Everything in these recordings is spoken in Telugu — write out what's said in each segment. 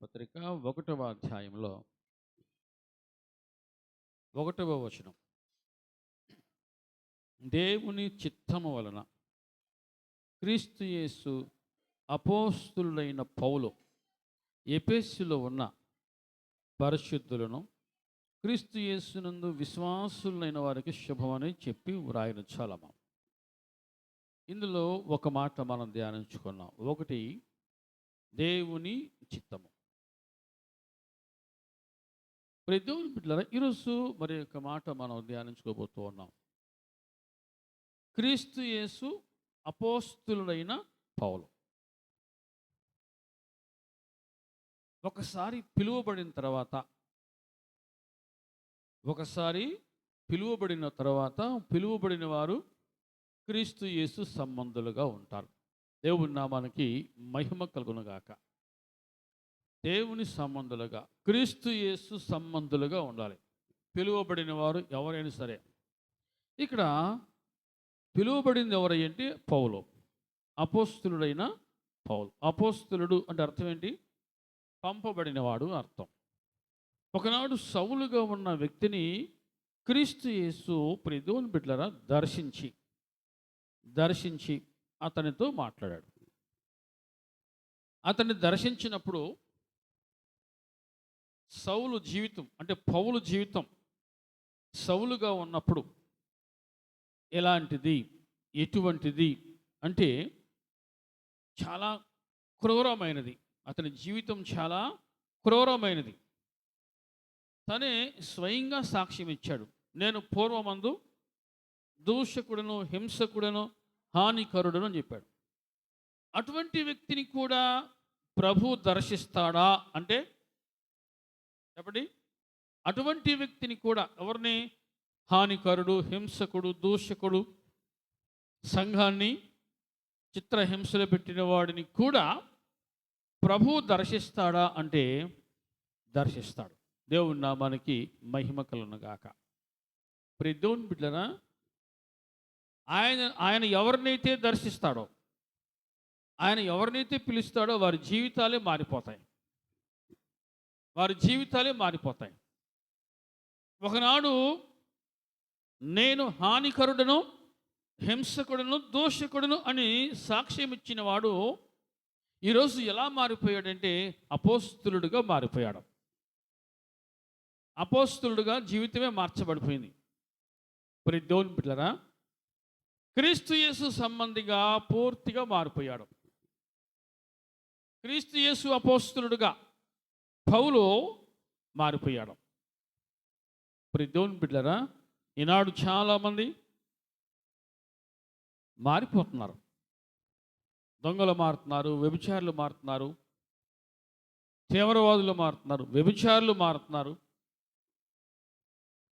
పత్రిక 1వ అధ్యాయంలో 1వ వచనం. దేవుని చిత్తము వలన క్రీస్తు యేసు అపోస్తులుడైన పౌలు ఎఫెసులో ఉన్న పరిశుద్ధులను క్రీస్తు యేసునందు విశ్వాసులైన వారికి శుభమని చెప్పి వ్రాయను చాలము. ఇందులో ఒక మాట మనం ధ్యానించుకున్నాం. ఒకటి, దేవుని చిత్తము. దేవుని బిడ్డలారా, ఈరోజు మరి ఒక మాట మనం ధ్యానించుకోబోతూ ఉన్నాం. క్రీస్తు యేసు అపోస్తులుడైన పౌలు ఒకసారి పిలువబడిన తర్వాత పిలువబడిన వారు క్రీస్తు యేసు సంబంధులుగా ఉంటారు. దేవుని నామానికి మహిమ కలుగునుగాక. దేవుని సంబంధులుగా, క్రీస్తు యేసు సంబంధులుగా ఉండాలి పిలువబడిన వారు ఎవరైనా సరే. ఇక్కడ పిలువబడింది ఎవరంటే పౌలు, అపోస్తులుడైన పౌలు. అపోస్తులుడు అంటే అర్థం ఏంటి? పంపబడినవాడు అర్థం. ఒకనాడు సౌలుగా ఉన్న వ్యక్తిని క్రీస్తు యేసు దేవుని బిడ్డలారా దర్శించి అతనితో మాట్లాడాడు. అతన్ని దర్శించినప్పుడు సౌలు జీవితం అంటే పౌలు జీవితం సౌలుగా ఉన్నప్పుడు ఎలాంటిది, ఎటువంటిది అంటే చాలా క్రూరమైనది. అతని జీవితం చాలా క్రూరమైనది. తనే స్వయంగా సాక్ష్యం ఇచ్చాడు. నేను పూర్వమందు దూషకుడను, హింసకుడను, హానికరుడను అని చెప్పాడు. అటువంటి వ్యక్తిని కూడా ప్రభు దర్శిస్తాడా అంటే చెప్పండి. అటువంటి వ్యక్తిని కూడా, ఎవరిని? హానికరుడు, హింసకుడు, దూషకుడు, సంఘాన్ని చిత్రహింసలు పెట్టిన వాడిని కూడా ప్రభు దర్శిస్తాడా అంటే దర్శిస్తాడు. దేవుని నామానికి మహిమ కలుగునుగాక. దేవుని బిడ్డలారా, ఆయన ఎవరినైతే దర్శిస్తాడో, ఆయన ఎవరినైతే పిలుస్తాడో వారి జీవితాలే మారిపోతాయి. ఒకనాడు నేను హానికరుడను, హింసకుడను, దోషకుడను అని సాక్ష్యం ఇచ్చిన వాడు ఈరోజు ఎలా మారిపోయాడంటే అపోస్తులుడుగా మారిపోయాడు. అపోస్తులుడుగా జీవితమే మార్చబడిపోయింది. దేవుని బిడ్డలారా, క్రీస్తు యేసు సంబంధిగా పూర్తిగా మారిపోయాడు. క్రీస్తు యేసు అపోస్తులుడుగా పౌలు మారిపోయాడు. దేవుని బిడ్డలారా, ఈనాడు చాలామంది మారిపోతున్నారు. దొంగలు మారుతున్నారు, వ్యభిచారులు మారుతున్నారు, తీవ్రవాదులు మారుతున్నారు, వ్యభిచారులు మారుతున్నారు.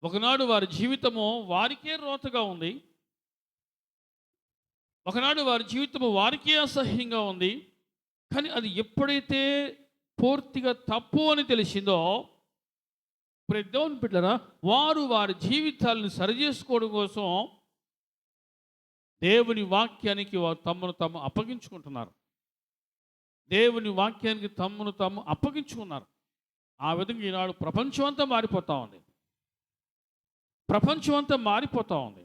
ఒకనాడు వారి జీవితము వారికే రోతగా ఉంది, ఒకనాడు వారి జీవితము వారికే అసహ్యంగా ఉంది. కానీ అది ఎప్పుడైతే పూర్తిగా తప్పు అని తెలిసిందో, దేవుని బిడ్డలారా, వారి జీవితాలను సరిచేసుకోవడం కోసం దేవుని వాక్యానికి వారు తమను తాము అప్పగించుకుంటున్నారు. దేవుని వాక్యానికి తమను తాము అప్పగించుకున్నారు. ఆ విధంగా ఈనాడు ప్రపంచం అంతా మారిపోతూ ఉంది.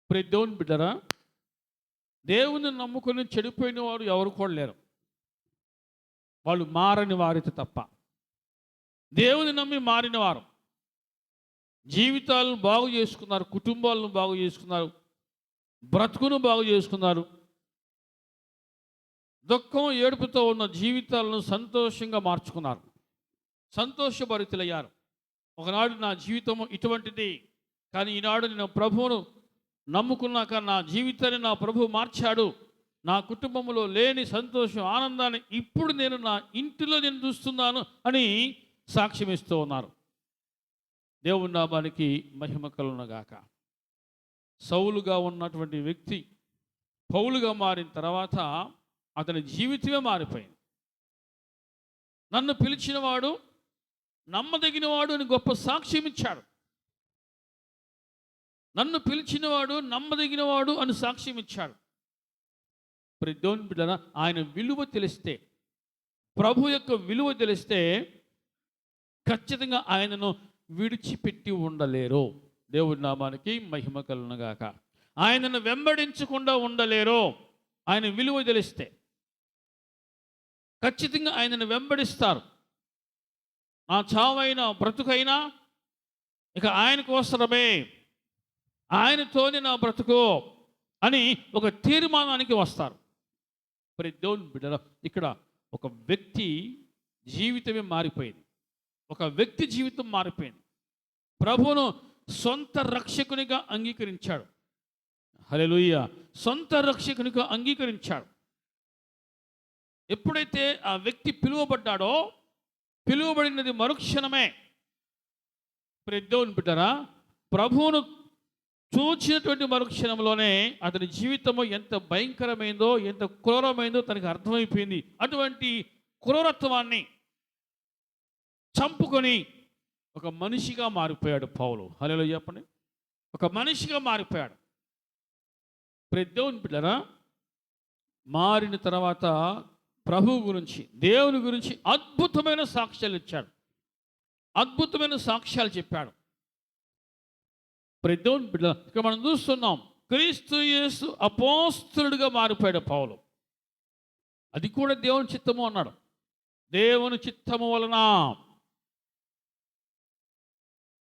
దేవుని బిడ్డలారా, దేవుని నమ్ముకుని చెడిపోయిన వారు ఎవరు కూడా లేరు, వాళ్ళు మారని వారితో తప్ప. దేవుని నమ్మి మారిన వారు జీవితాలను బాగు చేసుకున్నారు, కుటుంబాలను బాగు చేసుకున్నారు, బ్రతుకును బాగు చేసుకున్నారు. దుఃఖం, ఏడుపుతో ఉన్న జీవితాలను సంతోషంగా మార్చుకున్నారు, సంతోషభరితులయ్యారు. ఒకనాడు నా జీవితము ఇటువంటిది, కానీ ఈనాడు నేను ప్రభువును నమ్ముకున్నాక నా జీవితాన్ని నా ప్రభువు మార్చాడు. నా కుటుంబంలో లేని సంతోషం, ఆనందాన్ని ఇప్పుడు నేను నా ఇంటిలో నేను చూస్తున్నాను అని సాక్ష్యం ఇస్తూ ఉన్నారు. దేవుని నామానికి మహిమ కలుగునుగాక. సౌలుగా ఉన్నటువంటి వ్యక్తి పౌలుగా మారిన తర్వాత అతని జీవితమే మారిపోయింది. నన్ను పిలిచినవాడు నమ్మదగినవాడు అని గొప్ప సాక్ష్యం ఇచ్చాడు. నన్ను పిలిచినవాడు నమ్మదగినవాడు అని సాక్ష్యం ఇచ్చాడు. దేవుని బిడ్డలారా, ఆయన విలువ తెలిస్తే, ప్రభు యొక్క విలువ తెలిస్తే ఖచ్చితంగా ఆయనను విడిచిపెట్టి ఉండలేరు. దేవుడి నామానికి మహిమ కలుగునుగాక. ఆయనను వెంబడించకుండా ఉండలేరు. ఆయన విలువ తెలిస్తే ఖచ్చితంగా ఆయనను వెంబడిస్తారు. నా చావైనా బ్రతుకైనా ఇక ఆయన కోసమే, ఆయనతోనే నా బ్రతుకు అని ఒక తీర్మానానికి వస్తారు. మరి దేవుని బిడ్డల, ఇక్కడ ఒక వ్యక్తి జీవితమే మారిపోయింది. ఒక వ్యక్తి జీవితం మారిపోయింది. ప్రభువును సొంత రక్షకునిగా అంగీకరించాడు. హల్లెలూయా. సొంత రక్షకునిగా అంగీకరించాడు. ఎప్పుడైతే ఆ వ్యక్తి పిలువబడ్డాడో, పిలువబడినది మరుక్షణమే. దేవుని బిడ్డరా, ప్రభువును చూచినటువంటి మరుక్షణంలోనే అతని జీవితము ఎంత భయంకరమైందో, ఎంత క్రూరమైందో తనకి అర్థమైపోయింది. అటువంటి క్రూరత్వాన్ని చంపుకొని ఒక మనిషిగా మారిపోయాడు పౌలు. హల్లెలూయా చెప్పండి. ఒక మనిషిగా మారిపోయాడు. దేవుని బిడ్డరా, మారిన తర్వాత ప్రభు గురించి, దేవుని గురించి అద్భుతమైన సాక్ష్యాలు ఇచ్చాడు. అద్భుతమైన సాక్ష్యాలు చెప్పాడు. దేవుని బిడ్డ, ఇక్కడ మనం చూస్తున్నాం, క్రీస్తు యేసు అపోస్తలుడిగా మారిపోయాడు పౌలు. అది కూడా దేవుని చిత్తము అన్నాడు. దేవుని చిత్తము వలన.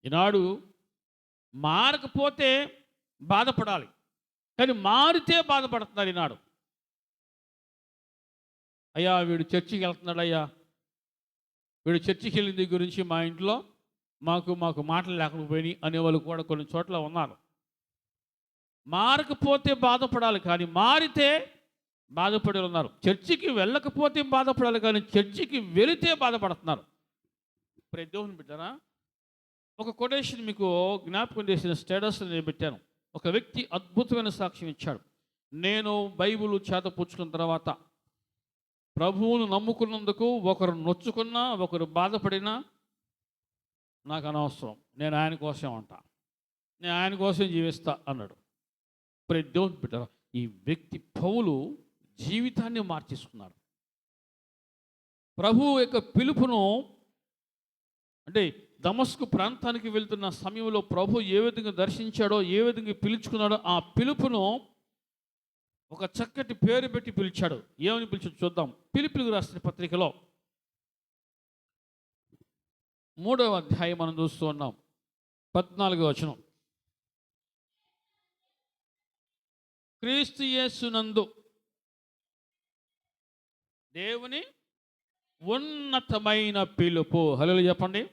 ఈనాడు మారకపోతే బాధపడాలి, కానీ మారితే బాధపడుతున్నారు ఈనాడు. అయ్యా వీడు చర్చికి వెళ్తున్నాడు, అయ్యా వీడు చర్చికి వెళ్ళింది గురించి మా ఇంట్లో మాకు మాటలు లేకపోయినాయి అనేవాళ్ళు కూడా కొన్ని చోట్ల ఉన్నారు. మారకపోతే బాధపడాలి, కానీ మారితే బాధపడే ఉన్నారు. చర్చికి వెళ్ళకపోతే బాధపడాలి, కానీ చర్చికి వెళితే బాధపడుతున్నారు. దేవుని బిడ్డరా, ఒక కొటేషన్ మీకు జ్ఞాపకం చేసిన స్టేటస్ నేను పెట్టాను. ఒక వ్యక్తి అద్భుతమైన సాక్ష్యం ఇచ్చాడు. నేను బైబిల్ చేతపుచ్చుకున్న తర్వాత ప్రభువును నమ్ముకున్నందుకు ఒకరు నొచ్చుకున్నా, ఒకరు బాధపడినా నాకు అనవసరం, నేను ఆయన కోసం ఉంటా, నేను ఆయన కోసం జీవిస్తా అన్నాడు. దేవుని బిడ్డరా, ఈ వ్యక్తి పౌలు జీవితాన్ని మార్చేసుకున్నాడు. ప్రభు యొక్క పిలుపును, అంటే దమస్కు ప్రాంతానికి వెళ్తున్న సమయంలో ప్రభు ఏ విధంగా దర్శించాడో, ఏ విధంగా పిలుచుకున్నాడో, ఆ పిలుపును ఒక చక్కటి పేరు పెట్టి పిలిచాడు. ఏమని పిలిచాడు చూద్దాం. ఫిలిప్పీయులకు రాసిన పత్రికలో 3వ అధ్యాయం మనం చూస్తూ ఉన్నాం. 14వ వచనం. క్రీస్తు యేసునందు దేవుని ఉన్నతమైన పిలుపు. హల్లెలూయా చెప్పండి.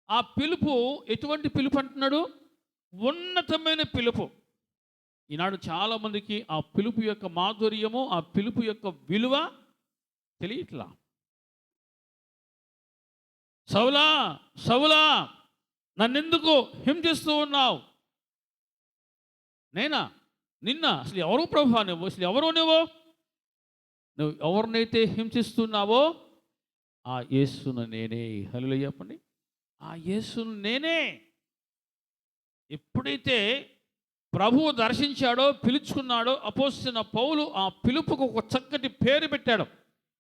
ఆ పిలుపు ఎటువంటి పిలుపు అంటున్నాడు? ఉన్నతమైన పిలుపు. ఈనాడు చాలామందికి ఆ పిలుపు యొక్క మాధుర్యము, ఆ పిలుపు యొక్క విలువ తెలియట్లా. సౌలా సౌలా నన్నెందుకు హింసిస్తూ ఉన్నావు? నేనా? నిన్న? అసలు ఎవరు ప్రభువా నువ్వు? అసలు ఎవరు నువ్వు ఎవరినైతే హింసిస్తున్నావో ఆ యేసును నేనే. హల్లెలూయా చెప్పండి. ఆ యేసును నేనే. ఎప్పుడైతే ప్రభువు దర్శించాడో, పిలుచుకున్నాడో, అపోస్తలుడైన పౌలు ఆ పిలుపుకు ఒక చక్కటి పేరు పెట్టాడు.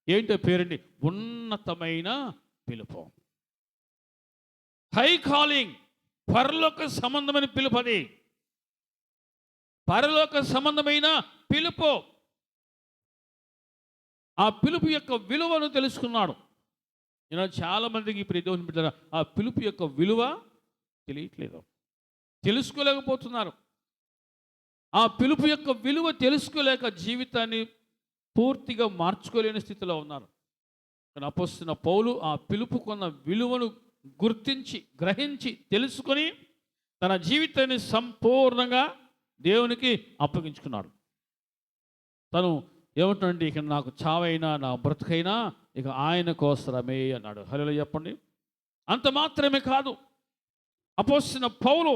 ఏంటో పేరండి? ఉన్నతమైన పిలుపు. High calling. పరలోక సంబంధమైన పిలుపు. అది పరలోక సంబంధమైన పిలుపు. ఆ పిలుపు యొక్క విలువను తెలుసుకున్నాడు. ఇలా చాలామందికి ఇప్పుడు దేవుని బిడ్డలారా, ఆ పిలుపు యొక్క విలువ తెలియట్లేదు, తెలుసుకోలేకపోతున్నారు. ఆ పిలుపు యొక్క విలువ తెలుసుకోలేక జీవితాన్ని పూర్తిగా మార్చుకోలేని స్థితిలో ఉన్నారు. కానీ అపోస్తలుడైన పౌలు ఆ పిలుపుకున్న విలువను గుర్తించి, గ్రహించి, తెలుసుకొని తన జీవితాన్ని సంపూర్ణంగా దేవునికి అప్పగించుకున్నాడు. తను ఏమంటాడంటే, ఇక నాకు చావైనా నా బ్రతుకైనా ఇక ఆయన కోసమే అన్నాడు. హల్లెలూయా చెప్పండి. అంత మాత్రమే కాదు, అపోస్తలుడైన పౌలు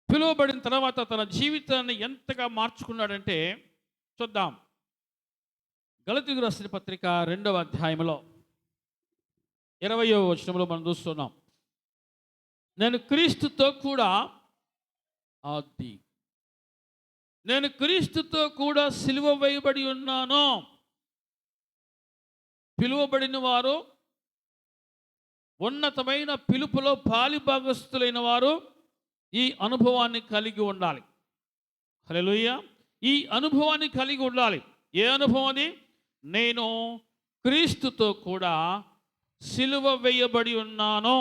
పిలువబడిన తర్వాత తన జీవితాన్ని ఎంతగా మార్చుకున్నాడంటే చూద్దాం. గలతీయులకు రాసిన పత్రిక 2వ అధ్యాయంలో 20వ వచనంలో మనం చూస్తున్నాం. నేను క్రీస్తుతో కూడా సిలువ వేయబడి ఉన్నాను. పిలువబడిన వారు, ఉన్నతమైన పిలుపులో పాలిభాగస్తులైన వారు ఈ అనుభవాన్ని కలిగి ఉండాలి. హల్లెలూయా. ఈ అనుభవాన్ని కలిగి ఉండాలి. ఏ అనుభవం అది? నేను క్రీస్తుతో కూడా సిలువ వేయబడి ఉన్నాను.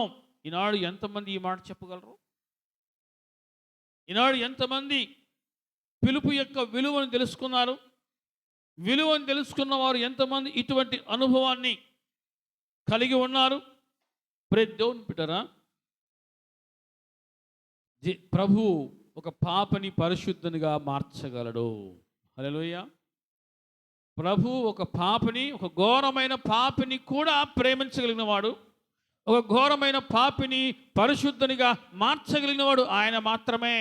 ఈనాడు ఎంతమంది ఈ మాట చెప్పగలరు? ఈనాడు ఎంతమంది పిలుపు యొక్క విలువను తెలుసుకున్నారు? విలువను తెలుసుకున్న వారు ఎంతమంది ఇటువంటి అనుభవాన్ని కలిగి ఉన్నారు? దేవుని బిడ్డరా, ప్రభు ఒక పాపని పరిశుద్ధనిగా మార్చగలడు. హల్లెలూయా. ప్రభు ఒక పాపని, ఒక ఘోరమైన పాపిని కూడా ప్రేమించగలిగిన వాడు, ఒక ఘోరమైన పాపిని పరిశుద్ధనిగా మార్చగలిగిన వాడు ఆయన మాత్రమే.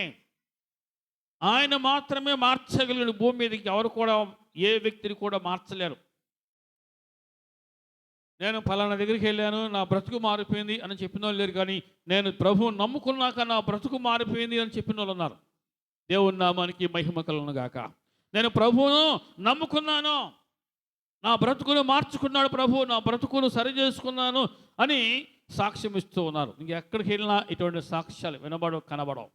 ఆయన మాత్రమే మార్చగలిగిన. భూమి మీదకి ఎవరు కూడా, ఏ వ్యక్తిని కూడా మార్చలేరు. నేను ఫలానా దగ్గరికి వెళ్ళాను, నా బ్రతుకు మారిపోయింది అని చెప్పిన వాళ్ళు లేరు. కానీ నేను ప్రభువు నమ్ముకున్నాక నా బ్రతుకు మారిపోయింది అని చెప్పిన వాళ్ళు ఉన్నారు. దేవుని నామానికి మహిమ కలుగును గాక. నేను ప్రభువును నమ్ముకున్నాను, నా బ్రతుకును మార్చుకున్నాడు ప్రభు, నా బ్రతుకును సరి చేసుకున్నాను అని సాక్ష్యం ఇస్తూ ఉన్నారు. ఇంకెక్కడికి వెళ్ళినా ఇటువంటి సాక్ష్యాలు వినబడవు, కనబడవు.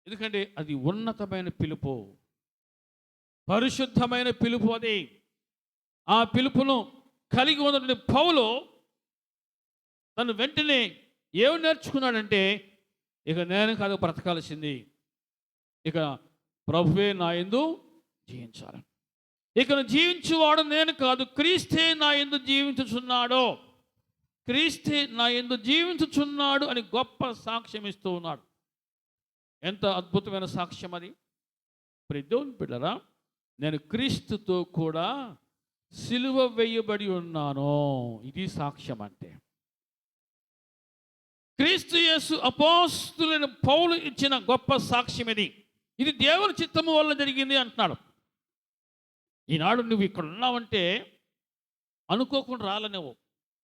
ఎందుకంటే అది ఉన్నతమైన పిలుపు, పరిశుద్ధమైన పిలుపు. అది ఆ పిలుపును కలిగి ఉన్న పౌలు తను వెంటనే ఏమి నేర్చుకున్నాడంటే, ఇక నేను కాదు బ్రతకాల్సింది, ఇక ప్రభువే నా యందు జీవించాలి. ఇక జీవించువాడు నేను కాదు, క్రీస్తే నా యందు జీవించుచున్నాడు, క్రీస్తే నా యందు జీవించుచున్నాడు అని గొప్ప సాక్ష్యం ఇస్తూ ఉన్నాడు. ఎంత అద్భుతమైన సాక్ష్యం అది! దేవుని బిడ్డలారా, నేను క్రీస్తుతో కూడా సిలువ వేయబడి ఉన్నాను. ఇది సాక్ష్యం అంటే. క్రీస్తు యేసు అపోస్తులైన పౌలు ఇచ్చిన గొప్ప సాక్ష్యం ఇది. ఇది దేవుని చిత్తము వల్ల జరిగింది అంటున్నాడు. ఈనాడు నువ్వు ఇక్కడ ఉన్నావంటే అనుకోకుండా రాలనేవు,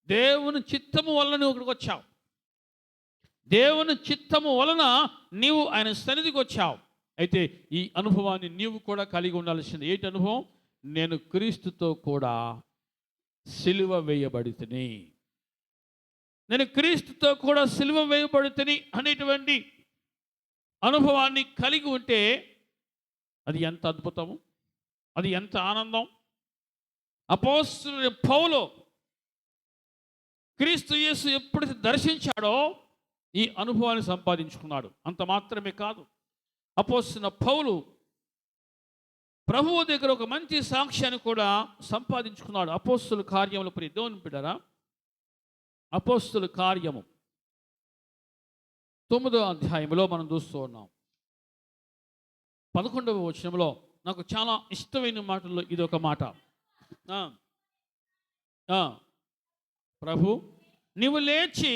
దేవుని చిత్తము వల్ల నువ్వు ఇక్కడికి వచ్చావు. దేవుని చిత్తము వలన నీవు ఆయన సన్నిధికి వచ్చావు. అయితే ఈ అనుభవాన్ని నీవు కూడా కలిగి ఉండాల్సింది. ఏంటి అనుభవం? నేను క్రీస్తుతో కూడా సిలువ వేయబడితిని, నేను క్రీస్తుతో కూడా సిలువ వేయబడితిని అనేటువంటి అనుభవాన్ని కలిగి ఉంటే అది ఎంత అద్భుతము, అది ఎంత ఆనందం. అపోస్తలుడైన పౌలు క్రీస్తు యేసు ఎప్పుడైతే దర్శించాడో ఈ అనుభవాన్ని సంపాదించుకున్నాడు. అంత మాత్రమే కాదు, అపోస్తలుడైన పౌలు ప్రభువు దగ్గర ఒక మంచి సాక్ష్యాన్ని కూడా సంపాదించుకున్నాడు. అపోస్తలుల కార్యములు, ప్రియ దేవుని బిడ్డలారా, అపోస్తలుల కార్యము 9వ అధ్యాయంలో మనం చూస్తూ ఉన్నాం. 11వ వచనంలో నాకు చాలా ఇష్టమైన మాటల్లో ఇది ఒక మాట. ప్రభు, నీవు లేచి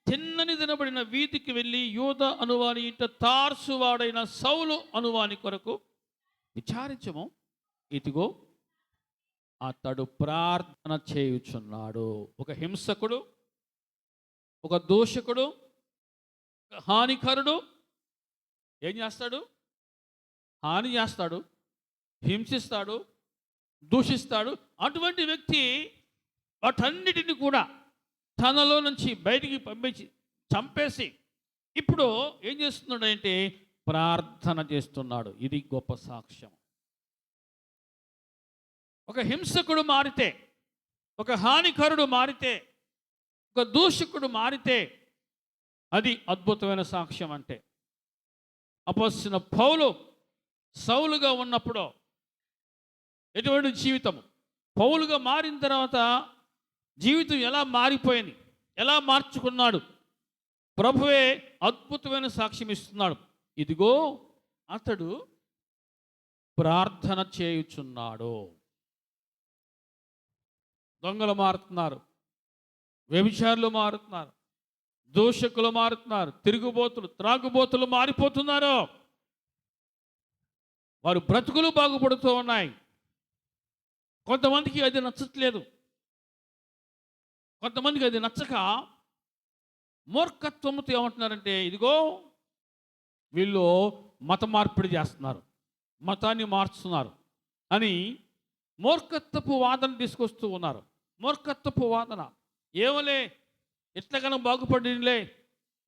తిన్నని తినబడిన వీధికి వెళ్ళి యూద అనువాని ఇంట తార్సువాడైన సౌలు అనువాని కొరకు విచారించము. ఇదిగో అతడు ప్రార్థన చేయుచున్నాడు. ఒక హింసకుడు, ఒక దూషకుడు, ఒక హానికరుడు ఏం చేస్తాడు? హాని చేస్తాడు, హింసిస్తాడు, దూషిస్తాడు. అటువంటి వ్యక్తి వాటన్నిటిని కూడా తనలో నుంచి బయటికి పంపించి చంపేసి ఇప్పుడు ఏం చేస్తున్నాడంటే ప్రార్థన చేస్తున్నాడు. ఇది గొప్ప సాక్ష్యం. ఒక హింసకుడు మారితే, ఒక హానికరుడు మారితే, ఒక దూషకుడు మారితే అది అద్భుతమైన సాక్ష్యం. అంటే అపోస్తలుడైన పౌలు సౌలుగా ఉన్నప్పుడు ఎటువంటి జీవితం, పౌలుగా మారిన తర్వాత జీవితం ఎలా మారిపోయింది, ఎలా మార్చుకున్నాడు, ప్రభువే అద్భుతమైన సాక్ష్యం ఇస్తున్నాడు. ఇదిగో అతడు ప్రార్థన చేయుచున్నాడు. దొంగలు మారుతున్నారు, వ్యభిచారులు మారుతున్నారు, దూషకులు మారుతున్నారు, తిరుగుబోతులు, త్రాగుబోతులు మారిపోతున్నారు. వారు బ్రతుకులు బాగుపడుతూ ఉన్నాయి. కొంతమందికి అది నచ్చట్లేదు, కొంతమందికి అది నచ్చక మూర్ఖత్వంతో ఏమంటున్నారంటే, ఇదిగో వీళ్ళు మత మార్పిడి చేస్తున్నారు, మతాన్ని మార్చుతున్నారు అని మూర్ఖత్వపు వాదన తీసుకొస్తూ ఉన్నారు. మూర్ఖత్వపు వాదన. ఏమలే, ఎట్లాగైనా బాగుపడిలే,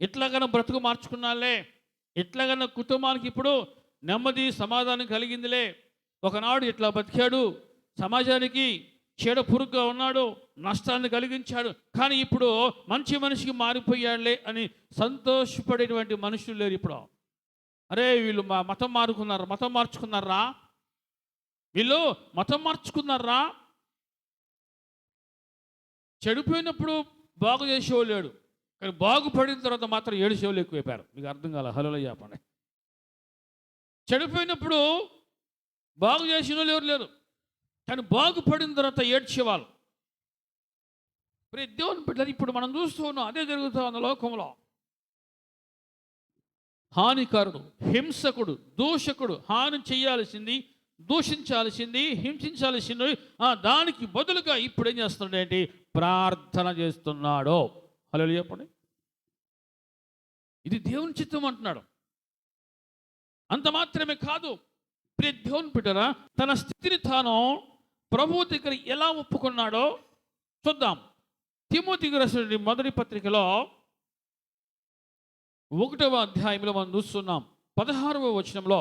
ఎట్లాగైనా బ్రతుకు మార్చుకున్నాలే, ఎట్లాగైనా కుటుంబానికి ఇప్పుడు నెమ్మది సమాధానం కలిగిందిలే, ఒకనాడు ఇట్లా బతికాడు, సమాజానికి చీడ పురుగుగా ఉన్నాడు, నష్టాన్ని కలిగించాడు, కానీ ఇప్పుడు మంచి మనిషికి మారిపోయాడులే అని సంతోషపడేటువంటి మనుషులు లేరు ఇప్పుడు. అరే వీళ్ళు మతం మార్చుకున్నారా, వీళ్ళు మతం మార్చుకున్నారా. చెడిపోయినప్పుడు బాగు చేసేవాళ్ళు లేడు, కానీ బాగుపడిన తర్వాత మాత్రం ఏడిసేవాళ్ళు ఎక్కువైపోయారు. మీకు అర్థం కాలే? హలో చెప్పండి. చెడిపోయినప్పుడు బాగు చేసిన వాళ్ళు ఎవరు లేరు, కానీ బాగుపడిన తర్వాత ఏడ్చేవాళ్ళు. దేవుని బిడ్డలు ఇప్పుడు మనం చూస్తూ ఉన్నాం, అదే జరుగుతూ ఉన్న లోకంలో. హానికారుడు, హింసకుడు, దూషకుడు, హాని చేయాల్సింది, దూషించాల్సింది, హింసించాల్సింది, దానికి బదులుగా ఇప్పుడు ఏం చేస్తున్నాడు ఏంటి? ప్రార్థన చేస్తున్నాడు. హలో చెప్పండి. ఇది దేవుని చిత్తం అంటున్నాడు. అంత మాత్రమే కాదు, ప్రియ దేవుని బిడ్డరా, తన స్థితిని తాను ప్రభువు దగ్గర ఎలా ఒప్పుకున్నాడో చూద్దాం. తిమోతికి రాసిన మొదటి పత్రికలో 1వ అధ్యాయంలో మనం చూస్తున్నాం 16వ వచనంలో,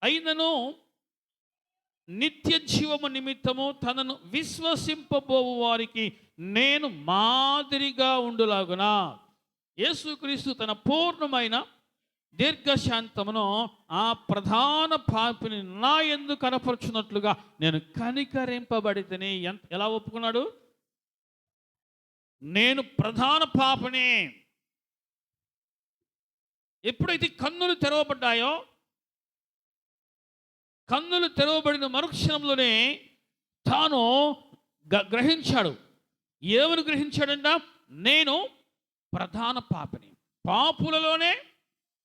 అయినను నిత్య జీవము నిమిత్తము తనను విశ్వసింపబోవు వారికి నేను మాదిరిగా ఉండులాగున యేసుక్రీస్తు తన పూర్ణమైన దీర్ఘశాంతమును ఆ ప్రధాన పాపిని నా యందు కనపరుచున్నట్లుగా నేను కనికరింపబడితేనే. ఎలా ఒప్పుకున్నాడు? నేను ప్రధాన పాపిని. ఎప్పుడైతే కన్నులు తెరవబడ్డాయో, కన్నులు తెరవబడిన మరుక్షణంలోనే తాను గ్రహించాడు. ఏమని గ్రహించాడంట? నేను ప్రధాన పాపిని, పాపులలోనే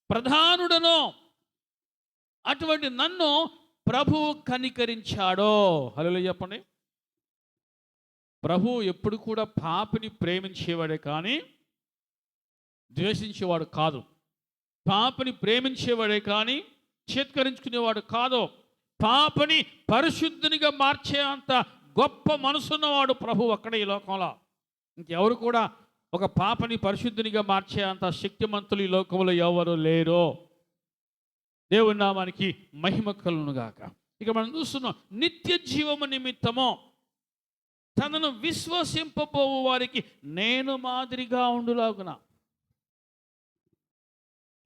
ప్రధానుడను. అటువంటి నన్ను ప్రభువు కనికరించాడో. హల్లెలూయా చెప్పండి. ప్రభువు ఎప్పుడు కూడా పాపిని ప్రేమించేవాడే కానీ ద్వేషించేవాడు కాదు. పాపిని ప్రేమించేవాడే కానీ చేత్కరించుకునేవాడు కాదు. పాపిని పరిశుద్ధునిగా మార్చే అంత గొప్ప మనసున్నవాడు ప్రభువు అక్కడ ఈ లోకంలో. ఇంకెవరు కూడా ఒక పాపని పరిశుద్ధునిగా మార్చే అంత శక్తిమంతులు ఈ లోకంలో ఎవరు లేరు. దేవుని నామానికి మహిమ కలుగునుగాక. ఇక మనం చూస్తున్నాం, నిత్య జీవము నిమిత్తము తనను విశ్వసింపబోవు వారికి నేను మాదిరిగా ఉండులాగున.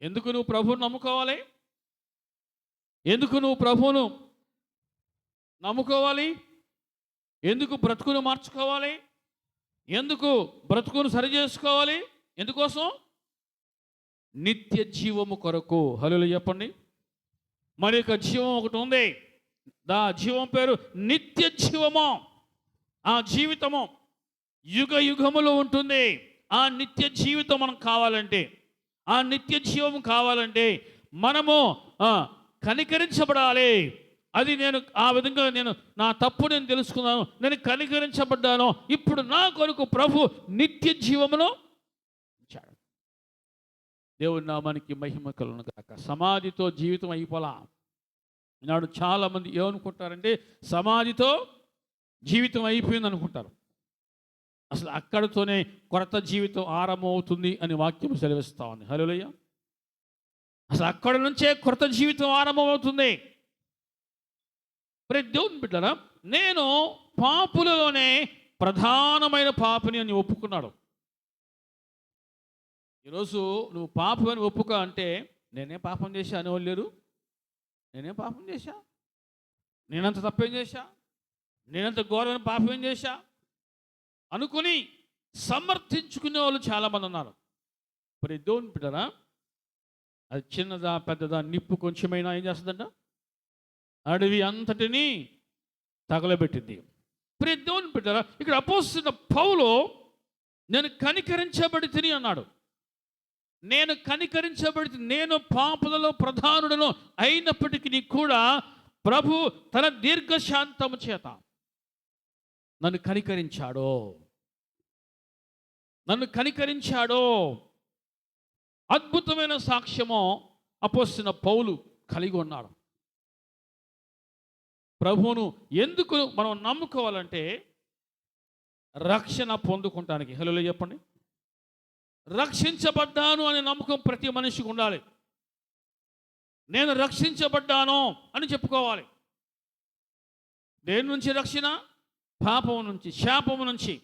ఎందుకు నువ్వు ప్రభువును నమ్ముకోవాలి? ఎందుకు నువ్వు ప్రభువును నమ్ముకోవాలి? ఎందుకు బ్రతుకును మార్చుకోవాలి? ఎందుకు బ్రతుకును సరి చేసుకోవాలి? ఎందుకోసం? నిత్య జీవము కొరకు. హల్లెలూయా చెప్పండి. మరి యొక్క జీవం ఒకటి ఉంది, దా జీవం పేరు నిత్య జీవము. ఆ జీవితము యుగ యుగములో ఉంటుంది. ఆ నిత్య జీవితం మనం కావాలంటే, ఆ నిత్య జీవం కావాలంటే మనము కనికరించబడాలి. అది నేను ఆ విధంగా నా తప్పు నేను తెలుసుకున్నాను, నేను కనికరించబడ్డాను. ఇప్పుడు నా కొరకు ప్రభు నిత్య జీవమును ఇచ్చాడు. దేవుని నామానికి మహిమ కలుగును గాక. సమాధితో జీవితం అయిపోలా. ఈనాడు చాలామంది ఏమనుకుంటారంటే సమాధితో జీవితం అయిపోయింది అనుకుంటారు. అసలు అక్కడితోనే కొత్త జీవితం ఆరంభమవుతుంది అని వాక్యం సెలవిస్తా ఉంది. హల్లెలూయా. అసలు అక్కడ నుంచే కొత్త జీవితం ఆరంభమవుతుంది. ప్రతి దేవుని బిడ్డలారా, నేను పాపులలోనే ప్రధానమైన పాపిని అని ఒప్పుకున్నాడు. ఈరోజు నువ్వు పాపం అని ఒప్పుకో అంటే, నేనే పాపం చేశా అనేవాళ్ళు లేరు. నేనేం పాపం చేశా, నేనంత తప్పేం చేశా, నేనంత ఘోరమైన పాపం ఏం చేశా అనుకుని సమర్థించుకునే వాళ్ళు చాలామంది ఉన్నారు. ప్రతి దేవుని బిడ్డలారా, అది చిన్నదా పెద్దదా, నిప్పు కొంచెమైనా ఏం చేస్తుందంట? అడవి అంతటిని తగలబెట్టింది. ప్రియ దేవుని బిడ్డలారా, ఇక్కడ అపోస్తలుడైన పౌలు నేను కనికరించబడి తిని అన్నాడు. నేను కనికరించబడి, నేను పాపులలో ప్రధానుడను అయినప్పటికీ కూడా ప్రభు తన దీర్ఘశాంతము చేత నన్ను కనికరించాడో. నన్ను కనికరించాడో. అద్భుతమైన సాక్ష్యము అపోస్తలుడైన పౌలు కలిగి ఉన్నాడు. ప్రభువును ఎందుకు మనం నమ్ముకోవాలంటే రక్షణ పొందుకుంటానికి. హల్లెలూయా చెప్పండి. రక్షించబడ్డాను అనే నమ్మకం ప్రతి మనిషికి ఉండాలి. నేను రక్షించబడ్డాను అని చెప్పుకోవాలి. దేని నుంచి రక్షణ? పాపం నుంచి, శాపము నుంచి.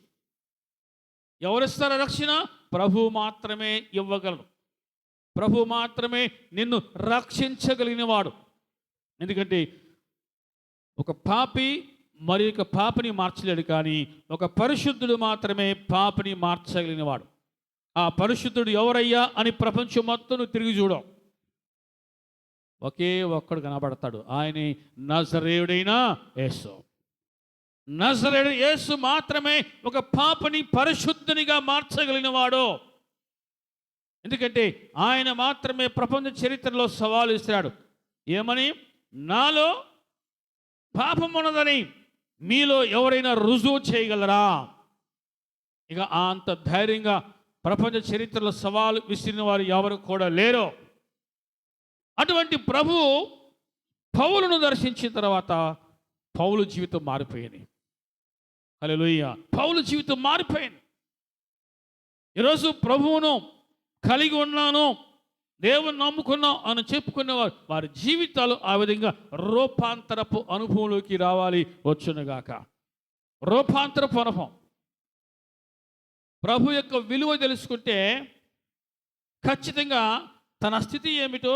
ఎవరిస్తారో రక్షణ? ప్రభు మాత్రమే ఇవ్వగలరు. ప్రభు మాత్రమే నిన్ను రక్షించగలిగిన వాడు. ఎందుకంటే ఒక పాపి మరి ఒక పాపిని మార్చలేడు, కానీ ఒక పరిశుద్ధుడు మాత్రమే పాపిని మార్చగలిగిన వాడు. ఆ పరిశుద్ధుడు ఎవరయ్యా అని ప్రపంచం మొత్తం తిరిగి చూడం, ఒకే ఒక్కడు కనబడతాడు. ఆయనే నజరేయుడైన యేసు. నజరేయుడు యేసు మాత్రమే ఒక పాపని పరిశుద్ధునిగా మార్చగలిగిన వాడు. ఎందుకంటే ఆయన మాత్రమే ప్రపంచ చరిత్రలో సవాలు ఇస్తాడు. ఏమని? నాలో పాపం ఉన్నదని మీలో ఎవరైనా రుజువు చేయగలరా? ఇక అంత ధైర్యంగా ప్రపంచ చరిత్రలో సవాలు విసిరిన వారు ఎవరు కూడా లేరు. అటువంటి ప్రభు పౌలును దర్శించిన తర్వాత పౌలు జీవితం మారిపోయింది. హల్లెలూయా. పౌలు జీవితం మారిపోయింది. ఈరోజు ప్రభువును కలిగి ఉన్నాను, దేవుని నమ్ముకున్నాం అని చెప్పుకునేవారు వారి జీవితాలు ఆ విధంగా రూపాంతరపు అనుభవంలోకి రావాలి వచ్చునుగాక. రూపాంతరపు అనుభవం. ప్రభు యొక్క విలువ తెలుసుకుంటే ఖచ్చితంగా తన స్థితి ఏమిటో,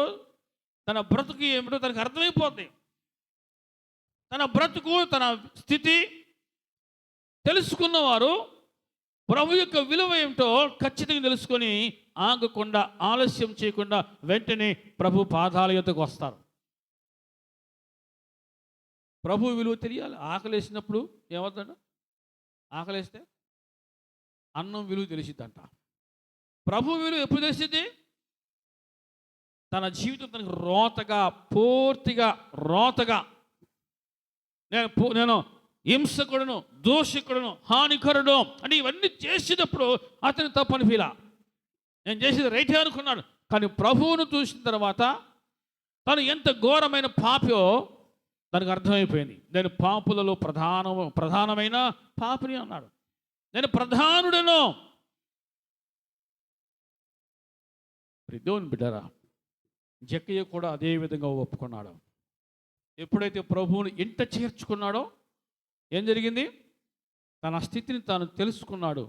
తన బ్రతుకు ఏమిటో తనకు అర్థమైపోతుంది. తన బ్రతుకు, తన స్థితి తెలుసుకున్నవారు ప్రభు యొక్క విలువ ఏమిటో ఖచ్చితంగా తెలుసుకొని ఆగకుండా, ఆలస్యం చేయకుండా వెంటనే ప్రభు పాదాల యొద్దకు వస్తారు. ప్రభు విలువ తెలియాలి. ఆకలేసినప్పుడు ఏమవుతాడు? ఆకలేస్తే అన్నం విలువ తెలిసిద్దంట. ప్రభు విలువ ఎప్పుడు తెలిసింది? తన జీవితం తనకు రోతగా, పూర్తిగా రోతగా, నేను హింసకుడును, దోషకుడును, హానికరుడు అని ఇవన్నీ చేసినప్పుడు అతను తప్పని ఫీలా. నేను చేసేది రైటే అనుకున్నాడు. కానీ ప్రభువును చూసిన తర్వాత తను ఎంత ఘోరమైన పాపో తనకు అర్థమైపోయింది. నేను పాపులలో ప్రధానమైన పాపిని అన్నాడు. నేను ప్రధానుడను. దేవుని బిడ్డరా, జక్కయ్య కూడా అదే విధంగా ఒప్పుకున్నాడు. ఎప్పుడైతే ప్రభువును ఇంట చేర్చుకున్నాడో ఏం జరిగింది? తన స్థితిని తాను తెలుసుకున్నాడు,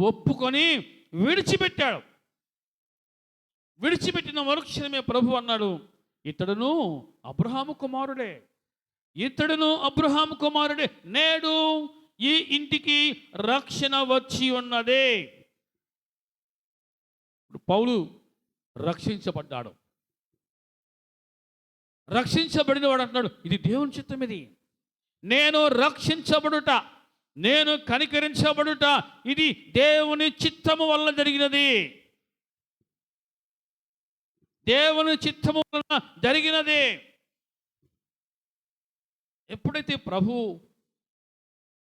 ఒప్పుకొని విడిచిపెట్టాడు. విడిచిపెట్టిన మరుక్షణమే ప్రభు అన్నాడు, ఇతడును అబ్రహాము కుమారుడే, ఇతడును అబ్రహాము కుమారుడే, నేడు ఈ ఇంటికి రక్షణ వచ్చి ఉన్నదే. ఇప్పుడు పౌలు రక్షించబడ్డాడు. రక్షించబడిన వాడు అంటున్నాడు, ఇది దేవుని చిత్తం. ఇది నేను రక్షించబడుట, నేను కనికరించబడుట, ఇది దేవుని చిత్తము వల్ల జరిగినది. దేవుని చిత్తము వలన జరిగినది. ఎప్పుడైతే ప్రభు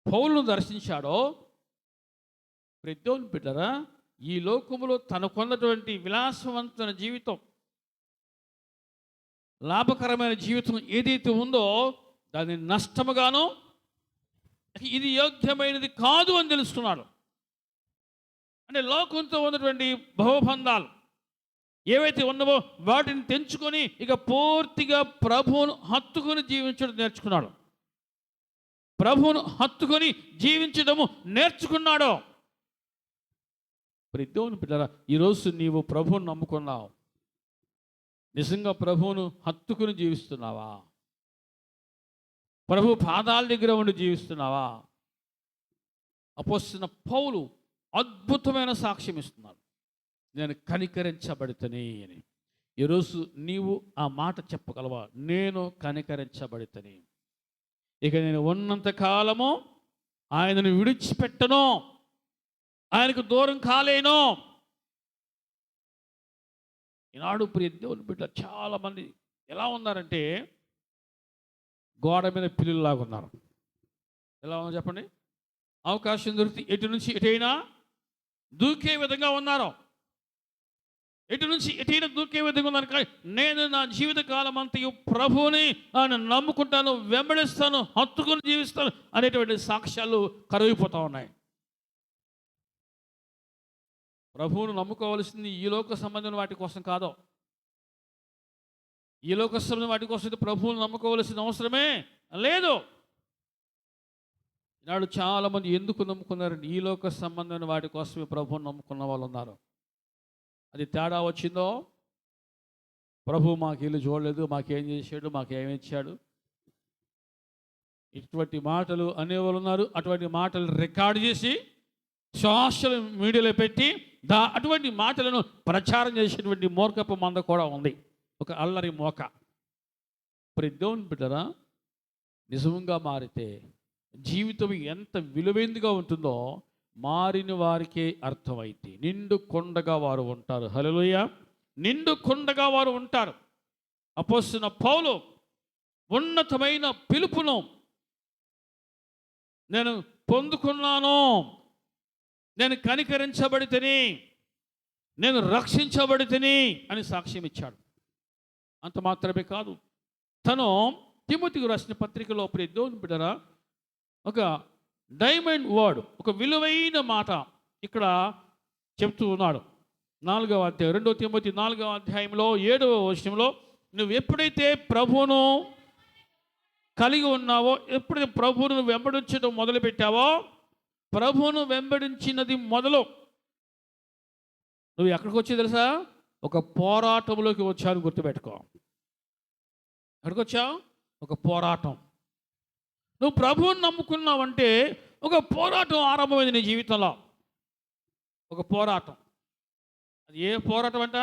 పౌలును దర్శించాడో, దేవుని బిడ్డరా, ఈ లోకములో తనకున్నటువంటి విలాసవంతమైన జీవితం, లాభకరమైన జీవితం ఏదైతే ఉందో దాన్ని నష్టముగాను, ఇది యోగ్యమైనది కాదు అని తెలుసుకున్నాడు. అంటే లోకంతో ఉన్నటువంటి భవబంధాలు ఏవైతే ఉన్నావో వాటిని తెంచుకొని ఇక పూర్తిగా ప్రభువును హత్తుకొని జీవించడం నేర్చుకున్నాడు. ప్రభువును హత్తుకొని జీవించడము నేర్చుకున్నాడు. దేవుని బిడ్డలారా, ఈరోజు నీవు ప్రభువును నమ్ముకున్నావు. నిజంగా ప్రభువును హత్తుకుని జీవిస్తున్నావా? ప్రభు పాదాల దగ్గర ఉండి జీవిస్తున్నావా? అపోస్తలుడైన పౌలు అద్భుతమైన సాక్ష్యం ఇస్తున్నారు, నేను కనికరించబడితేనే అని. ఈరోజు నీవు ఆ మాట చెప్పగలవా? నేను కనికరించబడితేనే, ఇక నేను ఉన్నంత కాలము ఆయనను విడిచిపెట్టను, ఆయనకు దూరం కాలేను. ఈనాడు ప్రియ దేవుని బిడ్డ చాలామంది ఎలా ఉన్నారంటే గోడ మీద పిల్లులాగా ఉన్నారు. ఎలా ఉన్నారు చెప్పండి? అవకాశం దొరికితే ఎటు నుంచి ఎటైనా దూకే విధంగా ఉన్నారు. ఎటు నుంచి ఎటైనా దూకే విధంగా ఉన్నాను, కానీ నేను నా జీవిత కాలం అంతయు ప్రభువుని ఆయన నమ్ముకుంటాను, వెంబడిస్తాను, హత్తుకుని జీవిస్తాను అనేటువంటి సాక్ష్యాలు కరువైపోతూ ఉన్నాయి. ప్రభువును నమ్ముకోవాల్సింది ఈ లోక సంబంధమైన వాటి కోసం కాదు. ఈ లోక సంబంధమైన వాటి కోసం అయితే ప్రభువును నమ్ముకోవాల్సిన అవసరమే లేదు. ఈనాడు చాలామంది ఎందుకు నమ్ముకున్నారండి? ఈ లోక సంబంధమైన వాటి కోసమే ప్రభువును నమ్ముకున్న వాళ్ళు ఉన్నారు. అది తేడా వచ్చిందో, ప్రభు మాకు ఇల్లు చూడలేదు, మాకేం చేశాడు, మాకేమి ఇచ్చాడు, ఇటువంటి మాటలు అనేవాళ్ళు ఉన్నారు. అటువంటి మాటలు రికార్డు చేసి సోషల్ మీడియాలో పెట్టి అటువంటి మాటలను ప్రచారం చేసేటువంటి మూర్ఖపు మంద కూడా ఉంది, ఒక అల్లరి మోక. దేవుని బిడ్డరా, నిజంగా మారితే జీవితం ఎంత విలువైందిగా ఉంటుందో మారిన వారికే అర్థమైతే నిండు కొండగా వారు ఉంటారు. హల్లెలూయా! నిండు కొండగా వారు ఉంటారు. అపోస్తలుడైన పౌలు ఉన్నతమైన పిలుపును నేను పొందుకున్నాను, నేను కనికరించబడితిని, నేను రక్షించబడితిని అని సాక్ష్యం ఇచ్చాడు. అంత మాత్రమే కాదు, తను తిమోతికి రాసిన పత్రికలో దేవుని బిడ్డరా ఒక డైమండ్ వర్డ్, ఒక విలువైన మాట ఇక్కడ చెప్తూ ఉన్నాడు. 4వ అధ్యాయం 2 తిమోతి 4వ అధ్యాయంలో 7వ వచనంలో, నువ్వు ఎప్పుడైతే ప్రభువును కలిగి ఉన్నావో, ఎప్పుడైతే ప్రభువును వెంబడించడం మొదలుపెట్టావో, ప్రభువును వెంబడించినది మొదలు నువ్వు ఎక్కడికి వచ్చి తెలుసా? ఒక పోరాటంలోకి వచ్చాను, గుర్తుపెట్టుకో. ఎక్కడికి వచ్చావు? ఒక పోరాటం. నువ్వు ప్రభువుని నమ్ముకున్నావంటే ఒక పోరాటం ఆరంభమైంది నీ జీవితంలో. ఒక పోరాటం. అది ఏ పోరాటం అంట?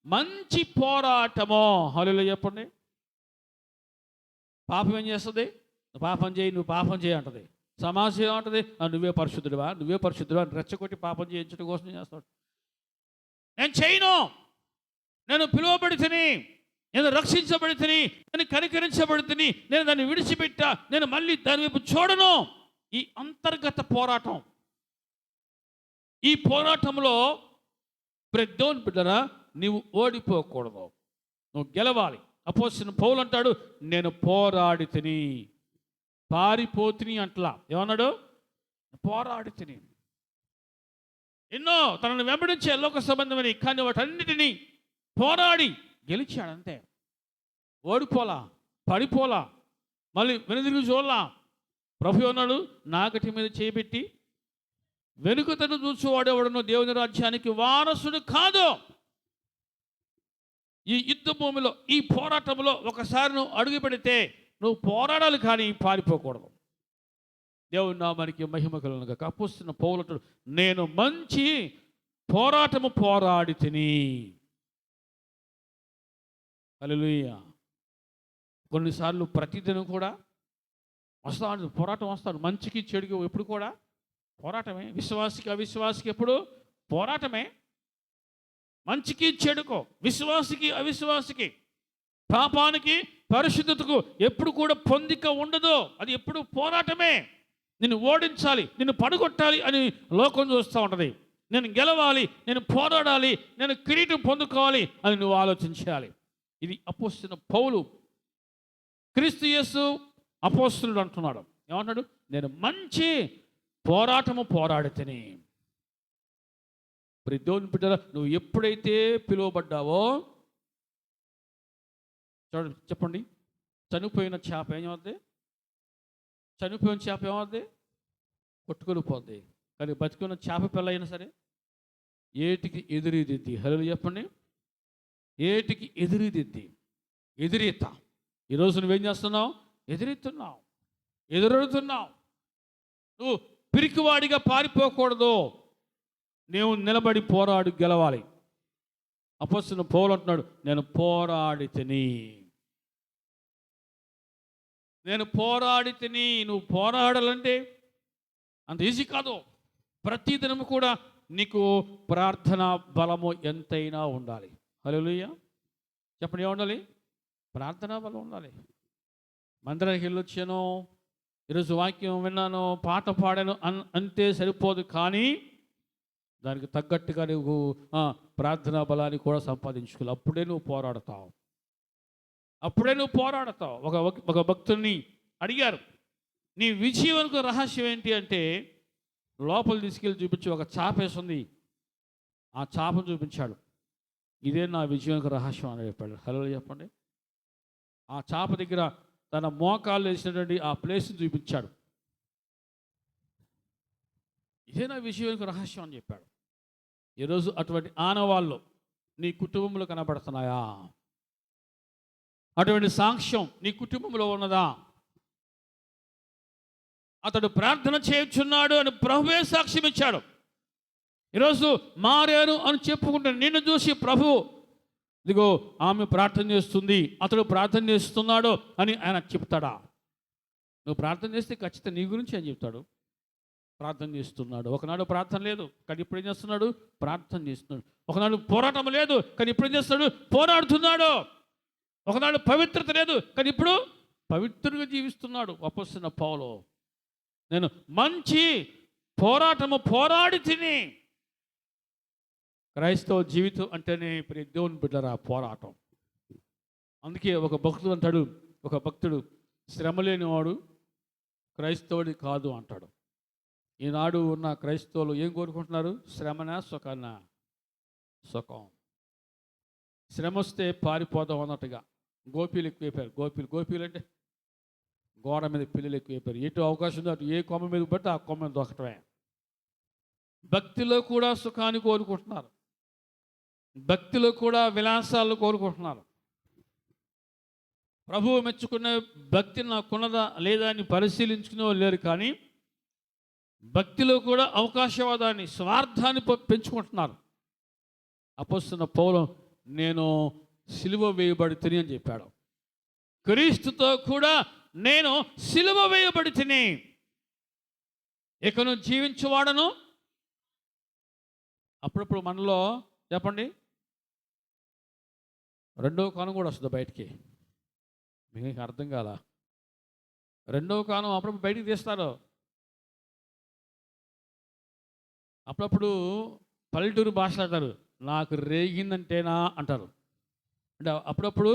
మంచి పోరాటమో. హల్లెలూయా చెప్పండి. పాపం ఏం చేస్తుంది? నువ్వు పాపం చేయి, నువ్వు పాపం చేయి అంటది. సమాజం ఏమంటది? నువ్వే పరిశుద్ధుడివా, నువ్వే పరిశుద్ధుడివా అని రెచ్చగొట్టి పాపం చేయించడం కోసం చేస్తాడు. నేను చేయను, నేను పిలువబడితిని, నేను రక్షించబడితిని, నేను కనికరించబడితిని, నేను దాన్ని విడిచిపెట్టా, నేను మళ్ళీ దాని వైపు చూడను. ఈ అంతర్గత పోరాటం. ఈ పోరాటంలో దేవుని బిడ్డరా, నీవు ఓడిపోకూడదు, నువ్వు గెలవాలి. అపోస్తలుడైన పౌలు అంటాడు, నేను పోరాడితిని, పారిపోతిని అంటలా. ఏమన్నాడు? పోరాడితిని. ఎన్నో తనను వెంబడించే లోక సంబంధమని, కానీ వాటన్నిటినీ పోరాడి గెలిచాడంతే. ఓడిపోలా, పడిపోలా, మళ్ళీ వెనుదిరిగి చూడలా. ప్రభు అన్నాడు, నాగటి మీద చేయబెట్టి వెనుకతను చూసేవాడెవడనో దేవుని రాజ్యానికి వారసుడు కాదు. ఈ యుద్ధ భూమిలో, ఈ పోరాటంలో ఒకసారి నువ్వు అడుగు పెడితే నువ్వు పోరాడాలి, కానీ పారిపోకూడదు. దేవుని నామానికి మహిమ కలుగును గాక. అపోస్తలుడైన పౌలు అంటాడు, నేను మంచి పోరాటము పోరాడితిని. హల్లెలూయా. కొన్నిసార్లు ప్రతిదినం కూడా వస్తాడు పోరాటం, వస్తాడు. మంచికి చెడుకి ఎప్పుడు కూడా పోరాటమే. విశ్వాసికి అవిశ్వాసికి ఎప్పుడు పోరాటమే. మంచికి చెడుకో, విశ్వాసికి అవిశ్వాసికి, పాపానికి పరిశుద్ధతకు ఎప్పుడు కూడా పొందిక ఉండదు. అది ఎప్పుడు పోరాటమే. నిన్ను ఓడించాలి, నిన్ను పడగొట్టాలి అని లోకం చూస్తూ ఉంటుంది. నేను గెలవాలి, నేను పోరాడాలి, నేను కిరీటం పొందుకోవాలి అని నువ్వు ఆలోచించాలి. ఇది అపోస్తలుడైన పౌలు, క్రీస్తు యేసు అపోస్తలుడు అంటున్నాడు. ఏమంటున్నాడు? నేను మంచి పోరాటము పోరాడితిని. దేవుని బిడ్డలా, నువ్వు ఎప్పుడైతే పిలువబడ్డావో, చూడండి, చెప్పండి, చనిపోయిన చేప ఏమవుద్ది? చనిపోయిన చేప ఏమవుద్ది? కొట్టుకొని పోద్ది. కానీ బతికున్న చేప పిల్ల అయినా సరే ఏటికి ఎదురీదిద్ది. హల్లెలూయా చెప్పండి. ఏటికి ఎదురీదిద్ది, ఎదురీత. ఈరోజు నువ్వేం చేస్తున్నావు? ఎదురెత్తున్నావు, ఎదురెడుతున్నావు. నువ్వు పిరికివాడిగా పారిపోకూడదు, నీవు నిలబడి పోరాడి గెలవాలి. అపోస్తలుడైన పౌలు అంటున్నాడు, నేను పోరాడితిని, నేను పోరాడితిని. నువ్వు పోరాడాలంటే అంత ఈజీ కాదు. ప్రతిదినము కూడా నీకు ప్రార్థన బలము ఎంతైనా ఉండాలి. హల్లెలూయా చెప్పండి, ఏముండాలి? ప్రార్థనా బలం ఉండాలి. మందిరానికి వెళ్ళొచ్చాను, ఈరోజు వాక్యం విన్నాను, పాట పాడాను అంతే సరిపోదు. కానీ దానికి తగ్గట్టుగా నువ్వు ప్రార్థనా బలాన్ని కూడా సంపాదించుకోవాలి. అప్పుడే నువ్వు పోరాడతావు. ఒక భక్తుడిని అడిగారు, నీ విజయానికి రహస్యం ఏంటి అంటే, లోపల తీసుకెళ్ళి చూపించి ఒక చాప వేస్తుంది, ఆ చాపను చూపించాడు. ఇదే నా విజయానికి రహస్యం అని చెప్పాడు. హలో చెప్పండి. ఆ చాప దగ్గర తన మోకాలు వేసినటువంటి ఆ ప్లేస్ని చూపించాడు. ఇదే నా విజయానికి రహస్యం అని చెప్పాడు. ఈరోజు అటువంటి ఆనవాళ్ళు నీ కుటుంబంలో కనబడుతున్నాయా? అటువంటి సాక్ష్యం నీ కుటుంబంలో ఉన్నదా? అతడు ప్రార్థన చేయుచున్నాడు అని ప్రభువే సాక్ష్యం ఇచ్చాడు. ఈరోజు మారాను అని చెప్పుకుంటే నిన్ను చూసి ప్రభు, ఇదిగో ఆమె ప్రార్థన చేస్తుంది, అతడు ప్రార్థన చేస్తున్నాడు అని ఆయన చెప్తాడా? నువ్వు ప్రార్థన చేస్తే ఖచ్చితంగా నీ గురించి అని చెప్తాడు. ప్రార్థన చేస్తున్నాడు. ఒకనాడు ప్రార్థన లేదు, కానీ ఇప్పుడు ఏం చేస్తున్నాడు? ప్రార్థన చేస్తున్నాడు. ఒకనాడు పోరాటం లేదు, కానీ ఇప్పుడు ఏం చేస్తున్నాడు? పోరాడుతున్నాడు. ఒకనాడు పవిత్రత లేదు, కానీ ఇప్పుడు పవిత్రంగా జీవిస్తున్నాడు. అపొస్తలుడైన పౌలు, నేను మంచి పోరాటము పోరాడి తిని. క్రైస్తవ జీవితం అంటేనే ప్రియ దేవుని బిడ్డరా పోరాటం. అందుకే ఒక భక్తుడు అంటాడు, ఒక భక్తుడు, శ్రమ లేనివాడు క్రైస్తవుడి కాదు అంటాడు. ఈనాడు ఉన్న క్రైస్తవులు ఏం కోరుకుంటున్నారు? శ్రమనా సుఖానా? సుఖం. శ్రమ వస్తే పారిపోదాం అన్నట్టుగా గోపీలు ఎక్కువైపోయారు. గోపీలు అంటే గోడ మీద పిల్లలు ఎక్కువైపోయారు. ఎటు అవకాశం ఉందో అటు ఏ కొమ్మ మీద బట్టి ఆ కొమ్మ మీద దొక్కటమే. భక్తిలో కూడా సుఖాన్ని కోరుకుంటున్నారు, భక్తిలో కూడా విలాసాలను కోరుకుంటున్నారు. ప్రభువు మెచ్చుకునే భక్తి నాకున్నదా లేదా అని పరిశీలించుకునే వాళ్ళు లేరు, కానీ భక్తిలో కూడా అవకాశవాదాన్ని, స్వార్థాన్ని పెంచుకుంటున్నారు. అపొస్తలుడైన పౌలు, నేను సిలువ వేయబడి తిని అని చెప్పాడు. క్రీస్తుతో కూడా నేను సిలువ వేయబడి తిని, ఇకను జీవించువాడను. అప్పుడప్పుడు మనలో చెప్పండి, రెండవ కాలం కూడా వస్తుంది బయటికి. మీకు అర్థం కాల? రెండవ కాలం అప్పుడప్పుడు బయటికి తీస్తారు. అప్పుడప్పుడు పల్లెటూరు భాషలు అంటారు, నాకు రేగిందంటేనా అంటారు. అంటే అప్పుడప్పుడు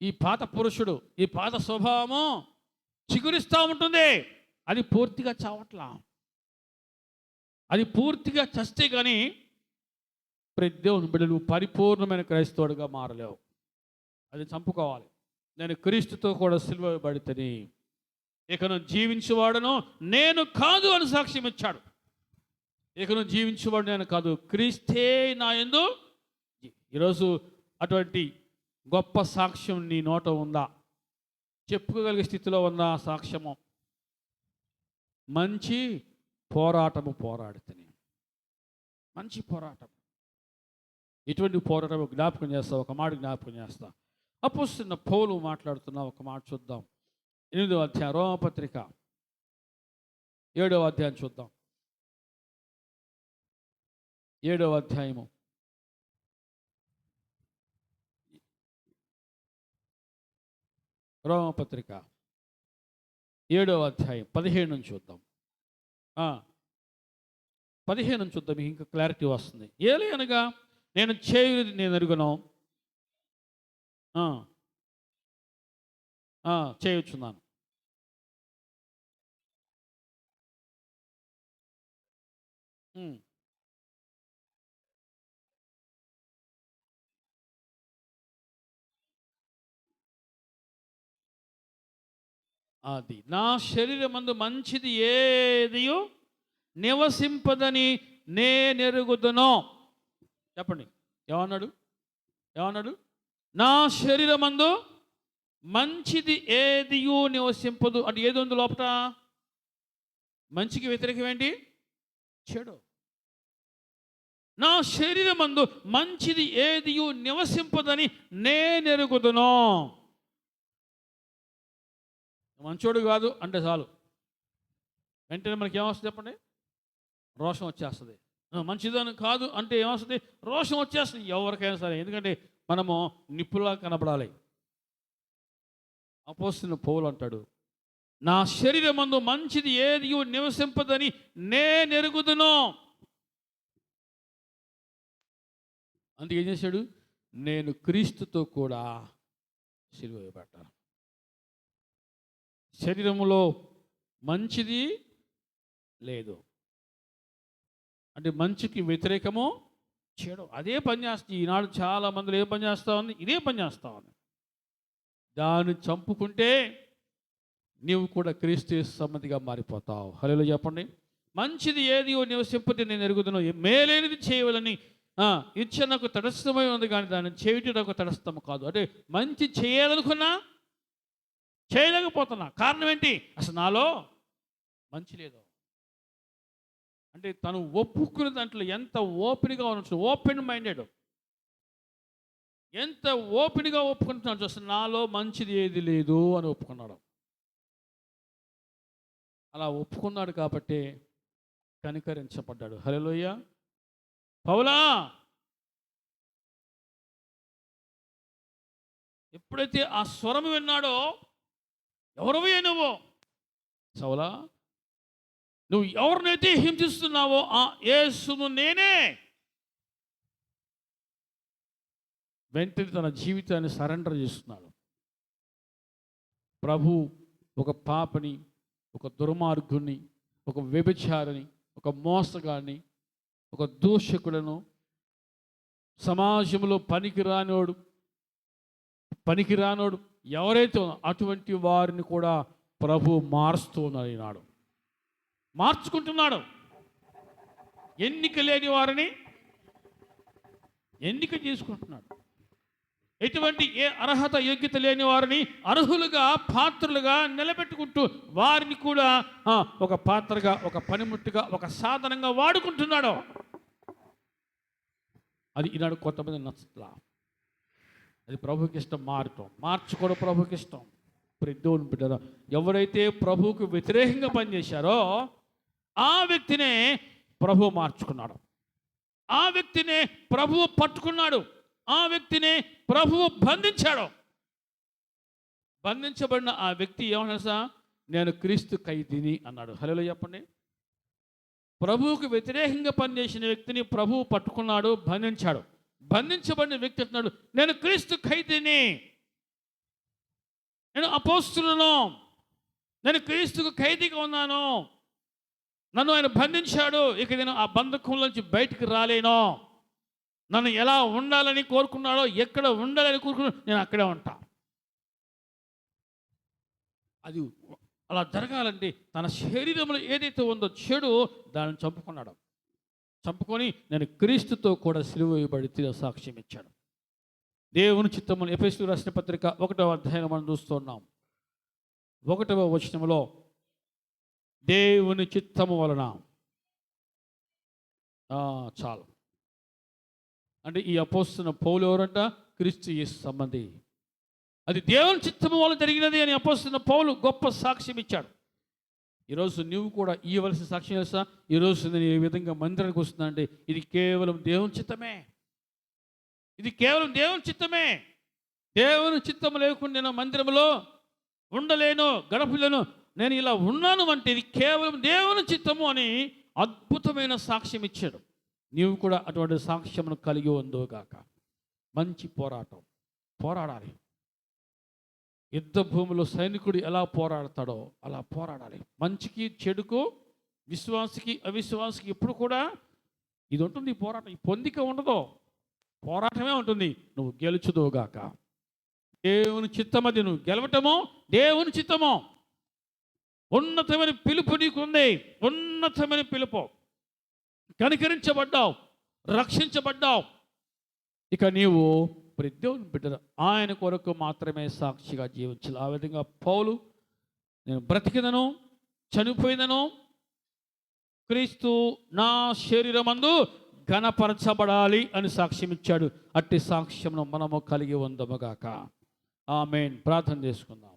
ఈ పాత పురుషుడు, ఈ పాత స్వభావము చిగురిస్తూ ఉంటుంది. అది పూర్తిగా చావట్లా. అది పూర్తిగా చస్తే కానీ దేవుని బిడ్డలు పరిపూర్ణమైన క్రైస్తవుడిగా మారలేవు. అది చంపుకోవాలి. నేను క్రీస్తుతో కూడా సిలువ వేయబడితిని, ఇకను జీవించేవాడను నేను కాదు అని సాక్ష్యం ఇచ్చాడు. ఇకను జీవించేవాడు నేను కాదు, క్రీస్తే నా యందు. ఈరోజు అటువంటి గొప్ప సాక్ష్యం నీ నోట ఉందా? చెప్పుకోగలిగే స్థితిలో ఉందా సాక్ష్యము? మంచి పోరాటము పోరాడితేనే. మంచి పోరాటం. ఇటువంటి పోరాటం జ్ఞాపకం చేస్తా, ఒక మాట జ్ఞాపకం చేస్తా. అపొస్తలుడైన పౌలు మాట్లాడుతున్నా, ఒక మాట చూద్దాం. 8వ అధ్యాయం, రోమపత్రిక 7వ అధ్యాయం చూద్దాం. 7వ అధ్యాయము రోమపత్రిక 7వ అధ్యాయం 17 నుంచి చూద్దాం. 15 నుంచి చూద్దాం, మీకు ఇంకా క్లారిటీ వస్తుంది. ఏలయనగా నేను చేయుది నేను ఎరుగును, చేయుచున్నాను. అది నా శరీరమందు మంచిది ఏదియో నివసింపదని నేనెరుగుదును. చెప్పండి, ఏమన్నాడు? నా శరీరమందు మంచిది ఏదియో నివసింపదు అంటే ఏది ఉంది లోపట? మంచికి వ్యతిరేకం ఏంటి? చెడు. నా శరీరమందు మంచిది ఏదియో నివసింపదని నేనెరుగుదును. మంచోడు కాదు అంటే చాలు, వెంటనే మనకి ఏమొస్తుంది చెప్పండి? రోషం వచ్చేస్తుంది. మంచిదని కాదు అంటే ఏమొస్తుంది? రోషం వచ్చేస్తుంది ఎవరికైనా సరే. ఎందుకంటే మనము నిప్పులా కనబడాలి. అపొస్తలుడైన పౌలు అంటాడు, నా శరీరమందు మంచిది ఏది నివసింపదని నేనెరుగుదును. అందుకే ఏం చేశాడు? నేను క్రీస్తుతో కూడా సిలువ వేయబడ్డాను. శరీరంలో మంచిది లేదు, అంటే మంచికి వ్యతిరేకము చెడు, అదే పని చేస్తుంది. ఈనాడు చాలా మందిలో ఏ పని చేస్తా ఉంది? ఇదే పని చేస్తా ఉంది. దాన్ని చంపుకుంటే నీవు కూడా క్రీస్తు సంబంధిగా మారిపోతావు. హల్లెలూయా చెప్పండి. మంచిది ఏది నివసింపటి నేను ఎరుగుదును, మేలేనిది చేయవలని ఇచ్చ నాకు తటస్థమై ఉంది, కానీ దాన్ని చేయటం నాకు తటస్థము కాదు. అంటే మంచి చేయాలనుకున్నా చేయలేకపోతున్నా. కారణం ఏంటి? అసలు నాలో మంచి లేదు. అంటే తను ఒప్పుకున్న దాంట్లో ఎంత ఓపెన్గా ఉండొచ్చు, ఓపెన్ మైండెడ్, ఎంత ఓపెన్గా ఒప్పుకుంటున్నాడు. అసలు నాలో మంచిది ఏది లేదు అని ఒప్పుకున్నాడు. అలా ఒప్పుకున్నాడు కాబట్టి కనికరించబడ్డాడు. హల్లెలూయా. పౌలా, ఎప్పుడైతే ఆ స్వరం విన్నాడో, ఎవరివే నువ్వు? సౌలా, నువ్వు ఎవరినైతే హింసిస్తున్నావో ఆ యేసును నేనే. వెంటనే తన జీవితాన్ని సరెండర్ చేస్తున్నాడు. ప్రభు ఒక పాపని, ఒక దుర్మార్గుని, ఒక వ్యభిచారిని, ఒక మోసగాడిని, ఒక దూషకులను, సమాజంలో పనికిరానోడు ఎవరైతే అటువంటి వారిని కూడా ప్రభు మారుస్తూ ఉన్నాడు. ఈనాడు మార్చుకుంటున్నాడు. ఎన్నిక లేని వారిని ఎన్నిక చేసుకుంటున్నాడు. ఎటువంటి ఏ అర్హత యోగ్యత లేని వారిని అర్హులుగా, పాత్రులుగా నిలబెట్టుకుంటూ వారిని కూడా ఒక పాత్రగా, ఒక పనిముట్టుగా, ఒక సాధనంగా వాడుకుంటున్నాడు. అది ఈనాడు కొంతమంది నచ్చట్లా. అది ప్రభుకి ఇష్టం. మార్చుకోవడం ప్రభుకి ఇష్టం. దేవుని బిడ్డలారా, ఎవరైతే ప్రభువుకు వ్యతిరేకంగా పనిచేశారో ఆ వ్యక్తినే ప్రభు మార్చుకున్నాడు. ఆ వ్యక్తినే ప్రభువు పట్టుకున్నాడు. ఆ వ్యక్తినే ప్రభువు బంధించాడు. బంధించబడిన ఆ వ్యక్తి ఏమన్నా, నేను క్రీస్తు ఖైదీని అన్నాడు. హల్లెలూయా చెప్పండి. ప్రభువుకు వ్యతిరేకంగా పనిచేసిన వ్యక్తిని ప్రభువు పట్టుకున్నాడు, బంధించాడు. బంధించబడిన వ్యక్తి అంటున్నాడు, నేను క్రీస్తు ఖైదీని, నేను అపోస్తులను, నేను క్రీస్తుకు ఖైదీగా ఉన్నాను, నన్ను ఆయన బంధించాడు, ఇక నేను ఆ బంధకంలోంచి బయటికి రాలేను. నన్ను ఎలా ఉండాలని కోరుకున్నాడో, ఎక్కడ ఉండాలని కోరుకున్నాడో నేను అక్కడే ఉంటా. అది అలా జరగాలంటే తన శరీరంలో ఏదైతే ఉందో చెడు, దాన్ని చంపుకున్నాడు. చంపుకొని నేను క్రీస్తుతో కూడా సిలువ వేయబడి సాక్ష్యం ఇచ్చాడు. దేవుని చిత్తమును ఎఫెసీయులకు రాసిన పత్రిక 1వ అధ్యాయం మనం చూస్తున్నాం. 1వ వచనంలో దేవుని చిత్తము వలన చాలు. అంటే ఈ అపోస్తలుడైన పౌలు ఎవరంట? క్రీస్తు యేసు సంబంధి. అది దేవుని చిత్తము వలన జరిగినది అని అపోస్తలుడైన పౌలు గొప్ప సాక్ష్యం ఇచ్చాడు. ఈరోజు నువ్వు కూడా ఇవ్వవలసిన సాక్ష్యం చేస్తా. ఈరోజు నేను ఏ విధంగా మందిరానికి వస్తున్నా అంటే ఇది కేవలం దేవుని చిత్తమే. ఇది కేవలం దేవుని చిత్తమే. దేవుని చిత్తము లేకుండా నేను మందిరంలో ఉండలేను, గడపలేను. నేను ఇలా ఉన్నాను అంటే ఇది కేవలం దేవుని చిత్తము అని అద్భుతమైన సాక్ష్యం ఇచ్చాడు. నీవు కూడా అటువంటి సాక్ష్యమును కలిగి ఉందోగాక. మంచి పోరాడాలి. యుద్ధ భూమిలో సైనికుడు ఎలా పోరాడతాడో అలా పోరాడాలి. మంచికి, చెడుకు, విశ్వాసికి, అవిశ్వాసికి ఎప్పుడు కూడా ఇది ఉంటుంది. పోరాటం, ఈ పొందిక ఉండదు, పోరాటమే ఉంటుంది. నువ్వు గెలుచుదోగాక. దేవుని చిత్తమది, నువ్వు గెలవటము దేవుని చిత్తము. ఉన్నతమైన పిలుపు నీకుంది, ఉన్నతమైన పిలుపు. కనికరించబడ్డావు, రక్షించబడ్డావు. ఇక నీవు దేవుని బిడ్డ ఆయన కొరకు మాత్రమే సాక్షిగా జీవించాలి. ఆ విధంగా పౌలు, నేను బ్రతికినను చనిపోయినను క్రీస్తు నా శరీరమందు ఘనపరచబడాలి అని సాక్ష్యం ఇచ్చాడు. అట్టి సాక్ష్యమును మనము కలిగి ఉందముగాక. ఆమేన్. ప్రార్థన చేసుకుందాం.